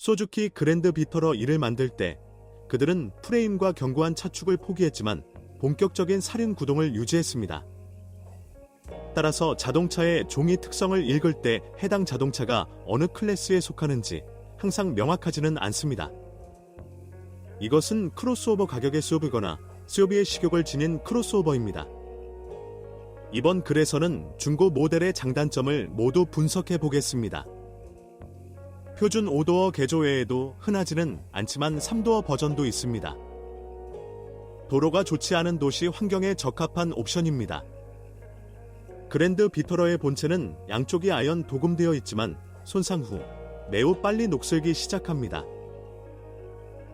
소주키 그랜드 비터러 E를 만들 때 그들은 프레임과 견고한 차축을 포기했지만 본격적인 사륜 구동을 유지했습니다. 따라서 자동차의 종이 특성을 읽을 때 해당 자동차가 어느 클래스에 속하는지 항상 명확하지는 않습니다. 이것은 크로스오버 가격의 SUV거나 SUV의 식욕을 지닌 크로스오버입니다. 이번 글에서는 중고 모델의 장단점을 모두 분석해 보겠습니다. 표준 5도어 개조 외에도 흔하지는 않지만 3도어 버전도 있습니다. 도로가 좋지 않은 도시 환경에 적합한 옵션입니다. 그랜드 비터러의 본체는 양쪽이 아연 도금되어 있지만 손상 후 매우 빨리 녹슬기 시작합니다.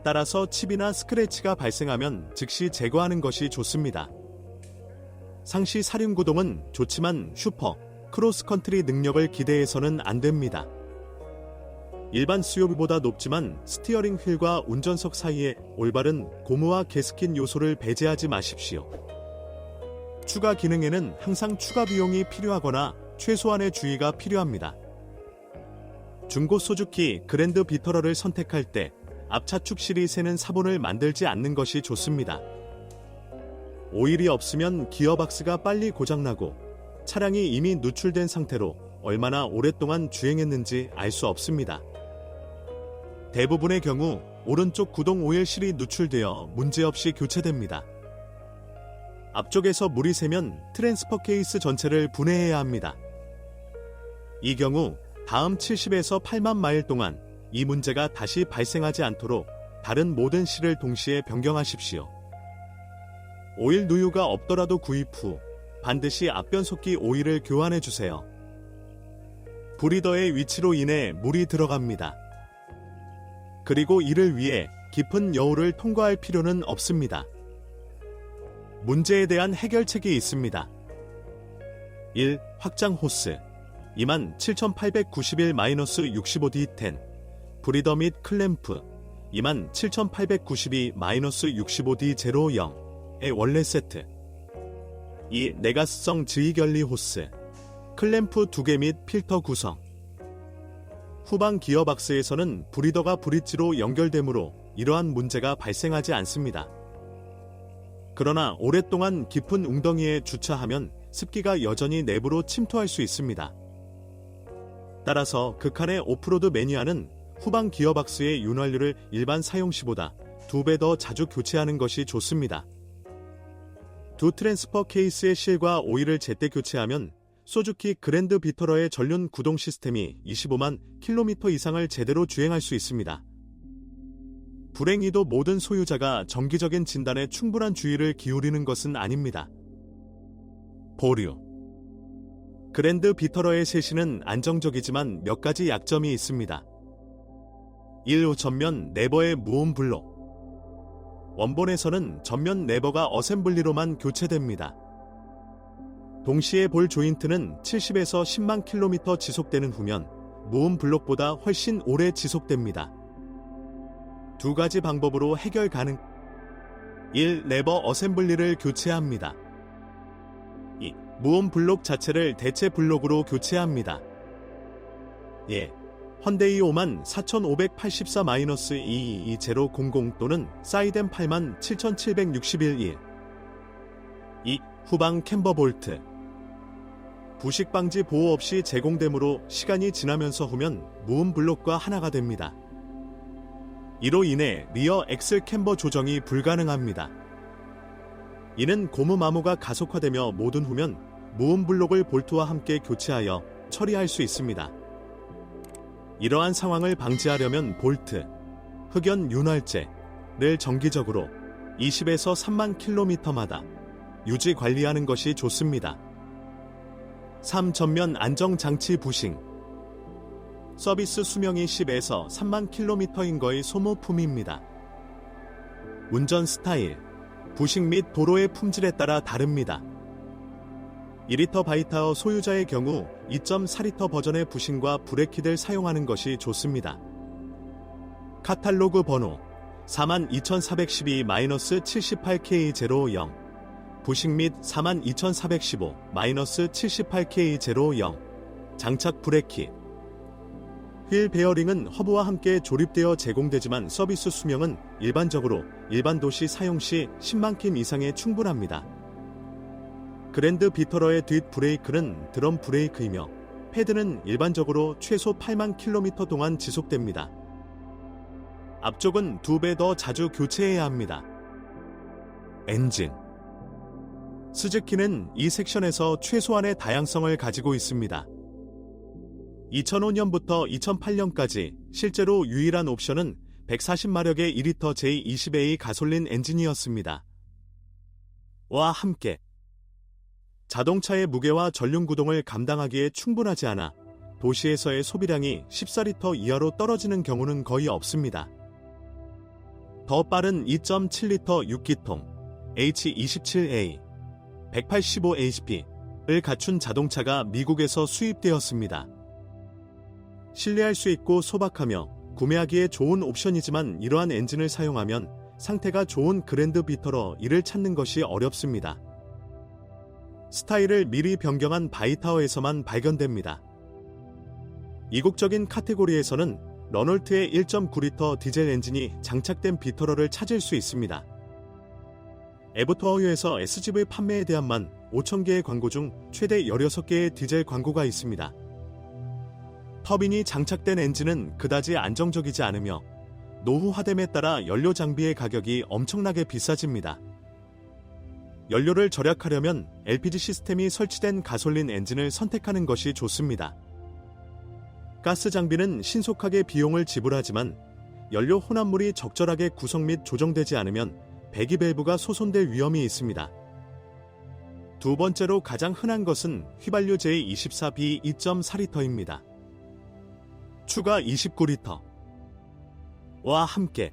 따라서 칩이나 스크래치가 발생하면 즉시 제거하는 것이 좋습니다. 상시 사륜 구동은 좋지만 슈퍼, 크로스컨트리 능력을 기대해서는 안 됩니다. 일반 SUV보다 높지만 스티어링 휠과 운전석 사이에 올바른 고무와 게스킨 요소를 배제하지 마십시오. 추가 기능에는 항상 추가 비용이 필요하거나 최소한의 주의가 필요합니다. 중고 소주키 그랜드 비터러를 선택할 때 앞차축 시리즈에는 사본을 만들지 않는 것이 좋습니다. 오일이 없으면 기어박스가 빨리 고장나고 차량이 이미 누출된 상태로 얼마나 오랫동안 주행했는지 알 수 없습니다. 대부분의 경우 오른쪽 구동 오일실이 누출되어 문제없이 교체됩니다. 앞쪽에서 물이 새면 트랜스퍼 케이스 전체를 분해해야 합니다. 이 경우 다음 70에서 8만 마일 동안 이 문제가 다시 발생하지 않도록 다른 모든 실을 동시에 변경하십시오. 오일 누유가 없더라도 구입 후 반드시 앞변속기 오일을 교환해 주세요. 브리더의 위치로 인해 물이 들어갑니다. 그리고 이를 위해 깊은 여울을 통과할 필요는 없습니다. 문제에 대한 해결책이 있습니다. 1. 확장 호스 27,891-65D10 브리더 및 클램프 27,892-65D05의 원래 세트. 2. 내가성 지휘결리 호스 클램프 2개 및 필터 구성. 후방 기어박스에서는 브리더가 브릿지로 연결되므로 이러한 문제가 발생하지 않습니다. 그러나 오랫동안 깊은 웅덩이에 주차하면 습기가 여전히 내부로 침투할 수 있습니다. 따라서 극한의 오프로드 매니아는 후방 기어박스의 윤활유를 일반 사용 시보다 2배 더 자주 교체하는 것이 좋습니다. 두 트랜스퍼 케이스의 실과 오일을 제때 교체하면 소주키 그랜드 비터러의 전륜 구동 시스템이 25만 킬로미터 이상을 제대로 주행할 수 있습니다. 불행히도 모든 소유자가 정기적인 진단에 충분한 주의를 기울이는 것은 아닙니다. 보류 그랜드 비터러의 세시는 안정적이지만 몇 가지 약점이 있습니다. 1. 전면 네버의 무음 블록 원본에서는 전면 네버가 어셈블리로만 교체됩니다. 동시에 볼 조인트는 70에서 10만 킬로미터 지속되는 후면 무음 블록보다 훨씬 오래 지속됩니다. 두 가지 방법으로 해결 가능. 1. 네버 어셈블리를 교체합니다. 2. 무음 블록 자체를 대체 블록으로 교체합니다. 예. 헌데이 54,584-22000 또는 사이덴 87,761-1 2. 후방 캠버 볼트 부식 방지 보호 없이 제공되므로 시간이 지나면서 후면 무음 블록과 하나가 됩니다. 이로 인해 리어 엑셀 캠버 조정이 불가능합니다. 이는 고무 마모가 가속화되며 모든 후면 무음 블록을 볼트와 함께 교체하여 처리할 수 있습니다. 이러한 상황을 방지하려면 볼트, 흑연 윤활제를 정기적으로 20에서 3만 킬로미터마다 유지 관리하는 것이 좋습니다. 3. 전면 안정장치 부싱 서비스 수명이 10에서 3만 킬로미터인 거의 소모품입니다. 운전 스타일, 부식 및 도로의 품질에 따라 다릅니다. 2리터 바이타어 소유자의 경우 2.4리터 버전의 부싱과 브레이키를 사용하는 것이 좋습니다. 카탈로그 번호 42,412-78K00 부식 및 42,415-78K00 장착 브레이키 휠 베어링은 허브와 함께 조립되어 제공되지만 서비스 수명은 일반적으로 일반 도시 사용 시 10만 킴 이상에 충분합니다. 그랜드 비터러의 뒷 브레이크는 드럼 브레이크이며 패드는 일반적으로 최소 8만 킬로미터 동안 지속됩니다. 앞쪽은 2배 더 자주 교체해야 합니다. 엔진 스즈키는 이 섹션에서 최소한의 다양성을 가지고 있습니다. 2005년부터 2008년까지 실제로 유일한 옵션은 140마력의 2리터 J20A 가솔린 엔진이었습니다. 와 함께 자동차의 무게와 전륜 구동을 감당하기에 충분하지 않아 도시에서의 소비량이 14리터 이하로 떨어지는 경우는 거의 없습니다. 더 빠른 2.7리터 6기통 H27A 185hp를 갖춘 자동차가 미국에서 수입되었습니다. 신뢰할 수 있고 소박하며 구매하기에 좋은 옵션이지만 이러한 엔진을 사용하면 상태가 좋은 그랜드 비터러 이를 찾는 것이 어렵습니다. 스타일을 미리 변경한 바이타워에서만 발견됩니다. 이국적인 카테고리에서는 런홀트의 1.9리터 디젤 엔진이 장착된 비터러를 찾을 수 있습니다. 에버터어유에서 SGV 판매에 대한 15,000개의 광고 중 최대 16개의 디젤 광고가 있습니다. 터빈이 장착된 엔진은 그다지 안정적이지 않으며 노후화됨에 따라 연료 장비의 가격이 엄청나게 비싸집니다. 연료를 절약하려면 LPG 시스템이 설치된 가솔린 엔진을 선택하는 것이 좋습니다. 가스 장비는 신속하게 비용을 지불하지만 연료 혼합물이 적절하게 구성 및 조정되지 않으면 배기 밸브가 소손될 위험이 있습니다. 두 번째로 가장 흔한 것은 휘발유 J24B 2.4리터입니다. 추가 29리터 와 함께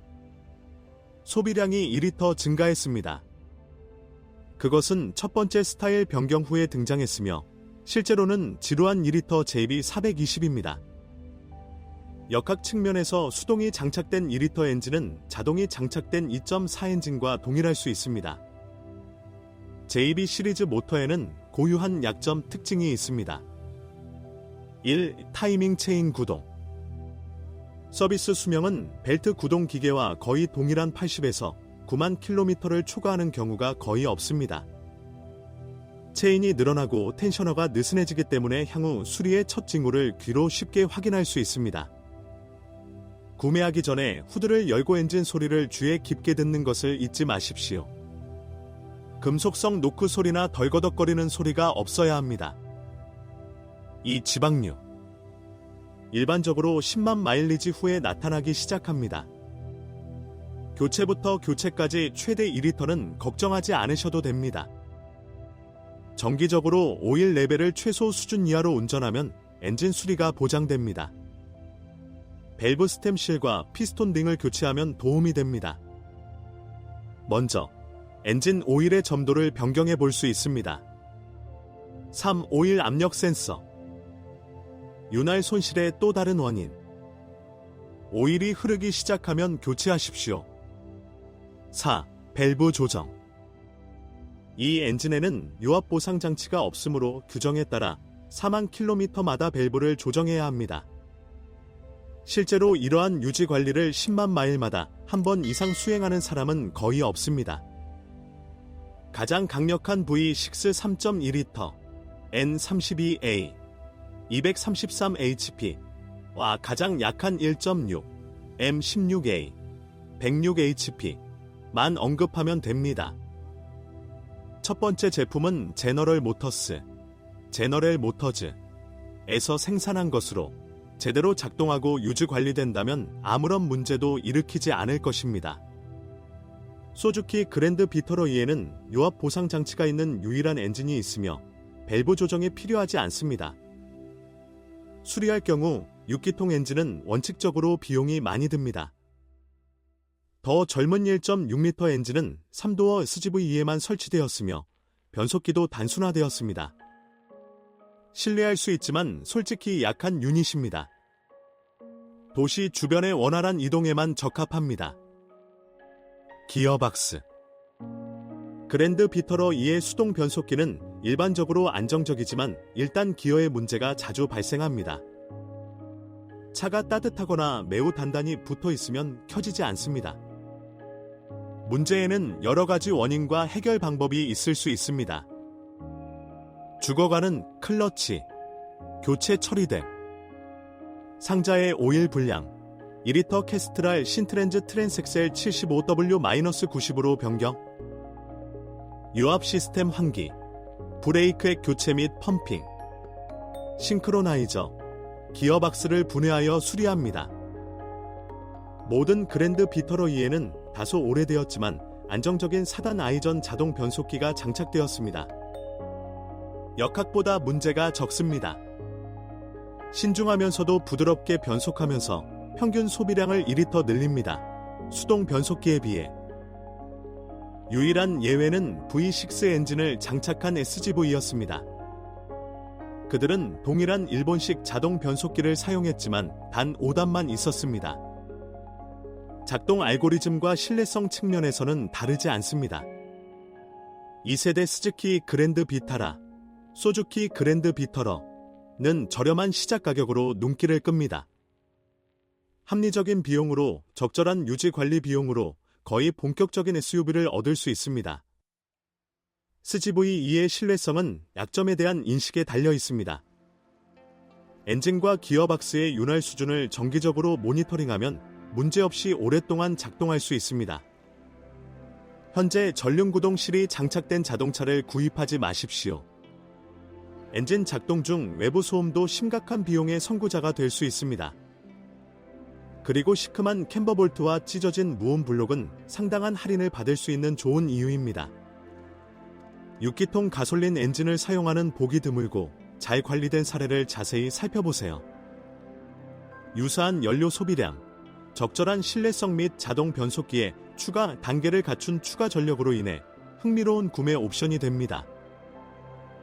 소비량이 2리터 증가했습니다. 그것은 첫 번째 스타일 변경 후에 등장했으며 실제로는 지루한 2리터 JB420입니다. 역학 측면에서 수동이 장착된 2리터 엔진은 자동이 장착된 2.4 엔진과 동일할 수 있습니다. JB 시리즈 모터에는 고유한 약점 특징이 있습니다. 1. 타이밍 체인 구동 서비스 수명은 벨트 구동 기계와 거의 동일한 80에서 9만 킬로미터를 초과하는 경우가 거의 없습니다. 체인이 늘어나고 텐셔너가 느슨해지기 때문에 향후 수리의 첫 징후를 귀로 쉽게 확인할 수 있습니다. 구매하기 전에 후드를 열고 엔진 소리를 귀에 깊게 듣는 것을 잊지 마십시오. 금속성 노크 소리나 덜거덕거리는 소리가 없어야 합니다. 이 지방류 일반적으로 10만 마일리지 후에 나타나기 시작합니다. 교체부터 교체까지 최대 2리터는 걱정하지 않으셔도 됩니다. 정기적으로 오일 레벨을 최소 수준 이하로 운전하면 엔진 수리가 보장됩니다. 밸브 스템실과 피스톤 링을 교체하면 도움이 됩니다. 먼저 엔진 오일의 점도를 변경해 볼 수 있습니다. 3. 오일 압력 센서 윤활 손실의 또 다른 원인 오일이 흐르기 시작하면 교체하십시오. 4. 밸브 조정 이 엔진에는 유압 보상 장치가 없으므로 규정에 따라 4만 킬로미터마다 밸브를 조정해야 합니다. 실제로 이러한 유지 관리를 10만 마일마다 한 번 이상 수행하는 사람은 거의 없습니다. 가장 강력한 V6 3.2리터 N32A 233hp와 가장 약한 1.6 M16A 106hp만 언급하면 됩니다. 첫 번째 제품은 제너럴 모터즈에서 생산한 것으로 제대로 작동하고 유지 관리된다면 아무런 문제도 일으키지 않을 것입니다. 소주키 그랜드 비터러이에는 유압 보상 장치가 있는 유일한 엔진이 있으며 밸브 조정이 필요하지 않습니다. 수리할 경우 6기통 엔진은 원칙적으로 비용이 많이 듭니다. 더 젊은 1.6리터 엔진은 3도어 SGV에만 설치되었으며 변속기도 단순화되었습니다. 신뢰할 수 있지만 솔직히 약한 유닛입니다. 도시 주변의 원활한 이동에만 적합합니다. 기어박스 그랜드 비터러 2의 수동 변속기는 일반적으로 안정적이지만 일단 기어의 문제가 자주 발생합니다. 차가 따뜻하거나 매우 단단히 붙어 있으면 켜지지 않습니다. 문제에는 여러 가지 원인과 해결 방법이 있을 수 있습니다. 죽어가는 클러치, 교체 처리됨, 상자의 오일 불량, 2리터 캐스트랄 신트렌즈 트랜스엑셀 75W-90으로 변경, 유압 시스템 환기, 브레이크액 교체 및 펌핑, 싱크로나이저, 기어박스를 분해하여 수리합니다. 모든 그랜드 비터러 2에는 다소 오래되었지만 안정적인 4단 아이전 자동 변속기가 장착되었습니다. 역학보다 문제가 적습니다. 신중하면서도 부드럽게 변속하면서 평균 소비량을 2리터 늘립니다. 수동 변속기에 비해. 유일한 예외는 V6 엔진을 장착한 SGV였습니다. 그들은 동일한 일본식 자동 변속기를 사용했지만 단 5단만 있었습니다. 작동 알고리즘과 신뢰성 측면에서는 다르지 않습니다. 2세대 스즈키 그랜드 비타라, 소주키 그랜드 비터러는 저렴한 시작 가격으로 눈길을 끕니다. 합리적인 비용으로 적절한 유지 관리 비용으로 거의 본격적인 SUV를 얻을 수 있습니다. 스즈V2의 신뢰성은 약점에 대한 인식에 달려 있습니다. 엔진과 기어박스의 윤활 수준을 정기적으로 모니터링하면 문제없이 오랫동안 작동할 수 있습니다. 현재 전륜구동실이 장착된 자동차를 구입하지 마십시오. 엔진 작동 중 외부 소음도 심각한 비용의 선구자가 될 수 있습니다. 그리고 시큼한 캠버볼트와 찢어진 무온 블록은 상당한 할인을 받을 수 있는 좋은 이유입니다. 6기통 가솔린 엔진을 사용하는 보기 드물고 잘 관리된 사례를 자세히 살펴보세요. 유사한 연료 소비량, 적절한 신뢰성 및 자동 변속기에 추가 단계를 갖춘 추가 전력으로 인해 흥미로운 구매 옵션이 됩니다.